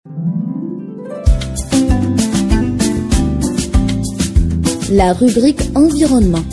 La rubrique environnement.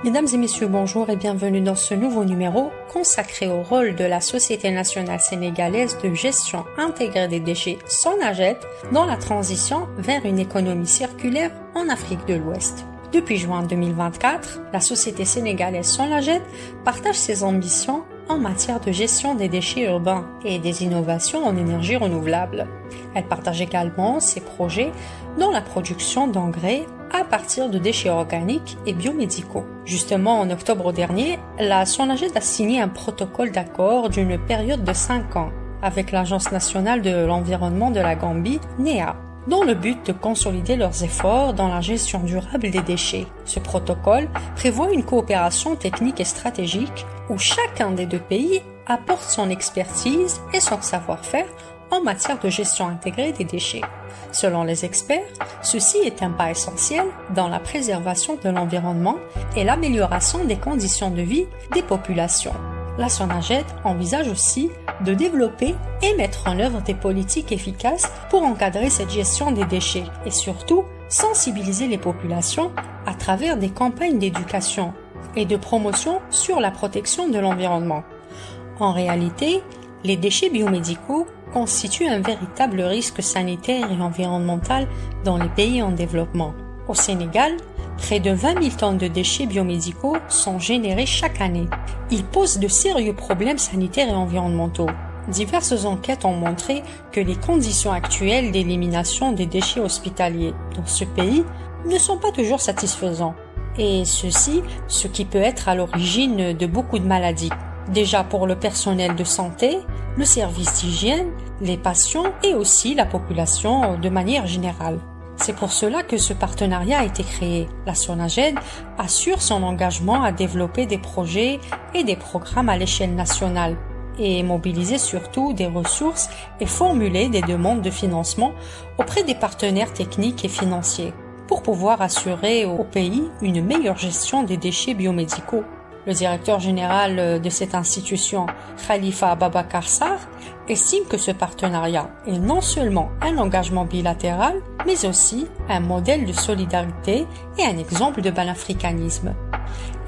Mesdames et messieurs, bonjour et bienvenue dans ce nouveau numéro consacré au rôle de la Société nationale sénégalaise de gestion intégrée des déchets SONAGED dans la transition vers une économie circulaire en Afrique de l'Ouest. Depuis juin 2024, la Société sénégalaise SONAGED partage ses ambitions en matière de gestion des déchets urbains et des innovations en énergie renouvelable. Elle partage également ses projets dans la production d'engrais à partir de déchets organiques et biomédicaux. Justement, en octobre dernier, la SONAGED a signé un protocole d'accord d'une période de 5 ans avec l'Agence nationale de l'environnement de la Gambie, NEA, dans le but de consolider leurs efforts dans la gestion durable des déchets. Ce protocole prévoit une coopération technique et stratégique où chacun des deux pays apporte son expertise et son savoir-faire en matière de gestion intégrée des déchets. Selon les experts, ceci est un pas essentiel dans la préservation de l'environnement et l'amélioration des conditions de vie des populations. La SONAGED envisage aussi de développer et mettre en œuvre des politiques efficaces pour encadrer cette gestion des déchets et surtout sensibiliser les populations à travers des campagnes d'éducation et de promotion sur la protection de l'environnement. En réalité, les déchets biomédicaux constituent un véritable risque sanitaire et environnemental dans les pays en développement. Au Sénégal, près de 20 000 tonnes de déchets biomédicaux sont générés chaque année. Ils posent de sérieux problèmes sanitaires et environnementaux. Diverses enquêtes ont montré que les conditions actuelles d'élimination des déchets hospitaliers dans ce pays ne sont pas toujours satisfaisantes. Et ceci, ce qui peut être à l'origine de beaucoup de maladies. Déjà pour le personnel de santé, le service d'hygiène, les patients et aussi la population de manière générale. C'est pour cela que ce partenariat a été créé. La SONAGED assure son engagement à développer des projets et des programmes à l'échelle nationale et mobiliser surtout des ressources et formuler des demandes de financement auprès des partenaires techniques et financiers pour pouvoir assurer au pays une meilleure gestion des déchets biomédicaux. Le directeur général de cette institution, Khalifa Ababakar Sarr, estime que ce partenariat est non seulement un engagement bilatéral, mais aussi un modèle de solidarité et un exemple de panafricanisme.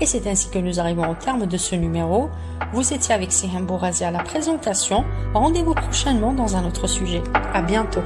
Et c'est ainsi que nous arrivons au terme de ce numéro. Vous étiez avec Sihem Bourazi à la présentation. Rendez-vous prochainement dans un autre sujet. À bientôt.